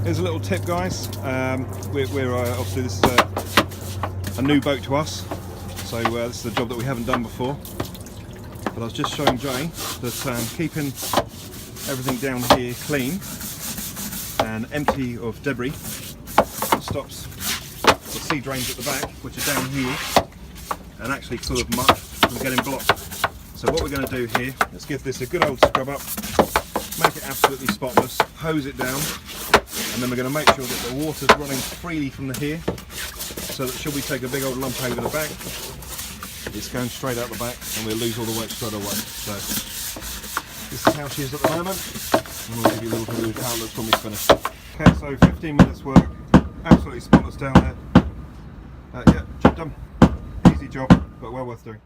Here's a little tip, guys. We're obviously, this is a new boat to us, so this is a job that we haven't done before. But I was just showing Jay that keeping everything down here clean and empty of debris stops the sea drains at the back, which are down here and actually full of muck, from getting blocked. So what we're going to do here is give this a good old scrub up, make it absolutely spotless, hose it down, and then we're going to make sure that the water's running freely from the here, so that should we take a big old lump over the back, it's going straight out the back and we'll lose all the weight straight away. So this is how she is at the moment, and we'll give you a little view of how it looks when we finish. Okay, so 15 minutes work, absolutely spotless down there. Yeah, job done. Easy job, but well worth doing.